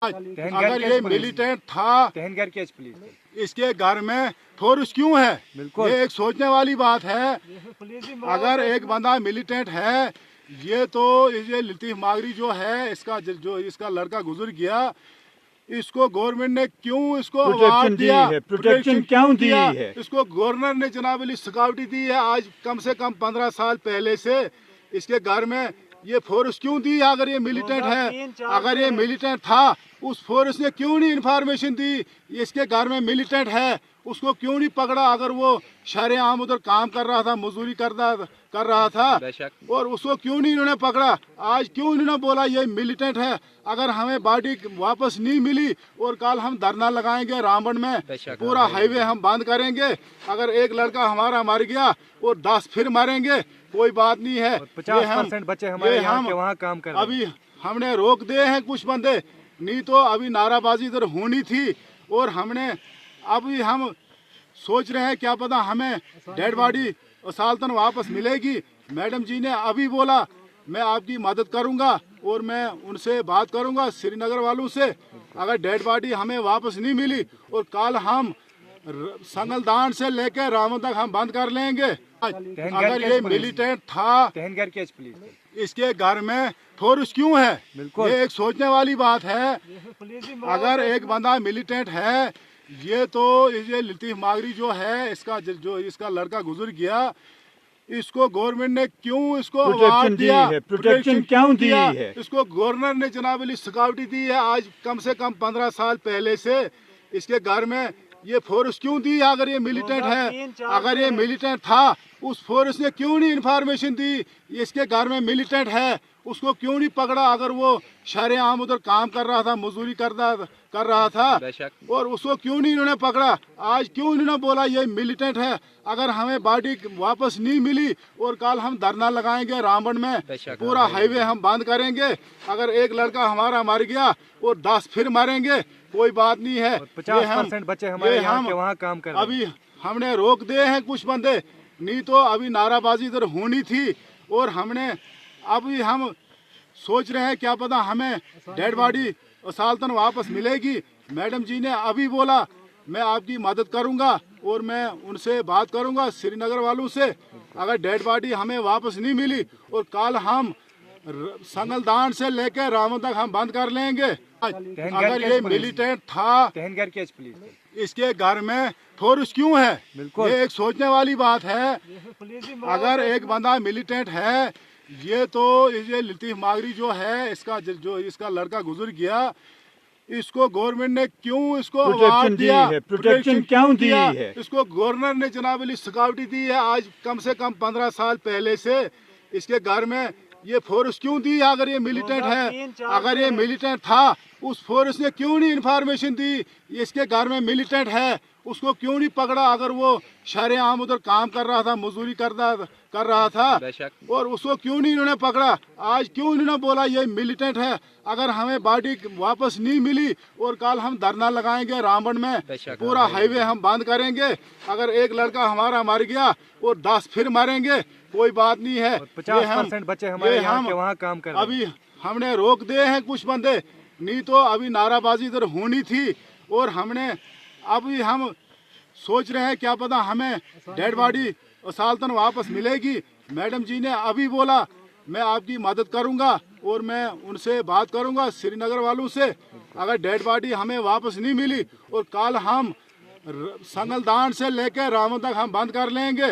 अगर ये मिलिटेंट था प्लीज इसके घर में फोर्स क्यों है? बिल्कुल ये एक सोचने वाली बात है। अगर एक बंदा मिलिटेंट है, ये तो ये लतीफ मागरी जो है, इसका लड़का गुजर गया, इसको गवर्नमेंट ने क्यों इसको अवार्ड दिया? प्रोटेक्शन क्यों दी है? इसको गवर्नर ने जनाब अली सिक्योरिटी दी है। आज कम से कम 15 साल पहले से इसके घर में ये फोर्स क्यों दी? अगर ये मिलिटेंट है, अगर ये मिलिटेंट था, उस फोर्स ने क्यों नहीं इंफॉर्मेशन दी? इसके घर में मिलिटेंट है, उसको क्यों नहीं पकड़ा? अगर वो शरेआम उधर काम कर रहा था, मजदूरी कर रहा था, और उसको क्यों नहीं इन्होंने पकड़ा? आज क्यों इन्होंने बोला ये मिलिटेंट है? अगर हमें बॉडी वापस नहीं मिली और कल हम धरना लगाएंगे रामबन में, पूरा हाईवे हम बंद करेंगे। अगर एक लड़का हमारा मर गया और 10 फिर मरेंगे, कोई बात नहीं है। 50% बच्चे हमारे यहाँ के वहाँ काम कर रहे हैं। अभी हमने रोक दिए हैं कुछ बंदे, नहीं तो अभी नाराबाजी इधर होनी थी। और हमने अभी हम सोच रहे हैं क्या पता हमें डेड बॉडी असालतन वापस मिलेगी। मैडम जी ने अभी बोला मैं आपकी मदद करूंगा और मैं उनसे बात करूंगा श्रीनगर वालों से। अगर डेड बॉडी हमें वापस नहीं मिली और कल हम संगलदान से लेकर रावण तक हम बंद कर लेंगे। अगर ये मिलिटेंट था प्लीज इसके घर में फोर्स क्यों है? बिल्कुल ये एक सोचने वाली बात है। अगर एक बंदा मिलिटेंट है, ये तो ये लतीफ मागरी जो है, इसका लड़का गुजर गया, इसको गवर्नमेंट ने क्यों इसको अवार्ड दिया? प्रोटेक्शन क्यों दी है? इसको गवर्नर ने जनाब अली सिक्योरिटी दी है। आज कम से कम 15 साल पहले से इसके घर में ये फोर्स क्यों दी? अगर ये मिलिटेंट है, अगर ये मिलिटेंट था, उस फोर्स ने क्यों नहीं इंफॉर्मेशन दी? इसके घर में मिलिटेंट है, उसको क्यों नहीं पकड़ा? अगर वो शरेआम उधर काम कर रहा था, मजदूरी कर रहा था, और उसको क्यों नहीं इन्होंने पकड़ा? आज क्यों इन्होंने बोला ये मिलिटेंट है? अगर हमें बॉडी वापस नहीं मिली और कल हम धरना लगाएंगे रामबन में, पूरा हाईवे हम बंद करेंगे। अगर एक लड़का हमारा मर गया और 10 फिर मरेंगे, कोई बात नहीं है। 50% बच्चे हमारे यहाँ के वहाँ काम कर रहे हैं। अभी हमने रोक दिए हैं कुछ बंदे, नहीं तो अभी नाराबाजी इधर होनी थी। और हमने अभी हम सोच रहे हैं क्या पता हमें डेड बॉडी असालतन वापस मिलेगी। मैडम जी ने अभी बोला मैं आपकी मदद करूंगा और मैं उनसे बात करूंगा श्रीनगर वालों से। अगर डेड बॉडी हमें वापस नहीं मिली और कल हम संगलदान से लेकर रावण तक हम बंद कर लेंगे। अगर ये मिलिटेंट था प्लीज इसके घर में फोर्स क्यों है? बिल्कुल ये एक सोचने वाली बात है। अगर एक बंदा मिलिटेंट है, ये तो ये लतीफ मागरी जो है, इसका लड़का गुजर गया, इसको गवर्नमेंट ने क्यों इसको अवार्ड दिया? प्रोटेक्शन क्यों दी है? इसको गवर्नर ने जनाब अली सिक्योरिटी दी है। आज कम से कम 15 साल पहले से इसके घर में ये फोर्स क्यों दी? अगर ये मिलिटेंट है, अगर ये मिलिटेंट था, उस फोर्स ने क्यों नहीं इंफॉर्मेशन दी? इसके घर में मिलिटेंट है, उसको क्यों नहीं पकड़ा? अगर वो शरेआम उधर काम कर रहा था, मजदूरी कर रहा था, और उसको क्यों नहीं इन्होंने पकड़ा? आज क्यों इन्होंने बोला ये मिलिटेंट है? अगर हमें बॉडी वापस नहीं मिली और कल हम धरना लगाएंगे रामबन में, पूरा हाईवे हम बंद करेंगे। अगर एक लड़का हमारा मर गया और 10 फिर मरेंगे, कोई बात नहीं है। 50% बच्चे हमारे यहाँ के वहाँ काम कर रहे हैं। अभी हमने रोक दिए हैं कुछ बंदे, नहीं तो अभी नाराबाजी इधर होनी थी। और हमने अभी हम सोच रहे हैं क्या पता हमें डेड बॉडी असालतन वापस मिलेगी। मैडम जी ने अभी बोला मैं आपकी मदद करूंगा और मैं उनसे बात करूंगा श्रीनगर वालों से। अगर डेड बॉडी हमें वापस नहीं मिली और कल हम संगलदान से लेकर रावण तक हम बंद कर लेंगे।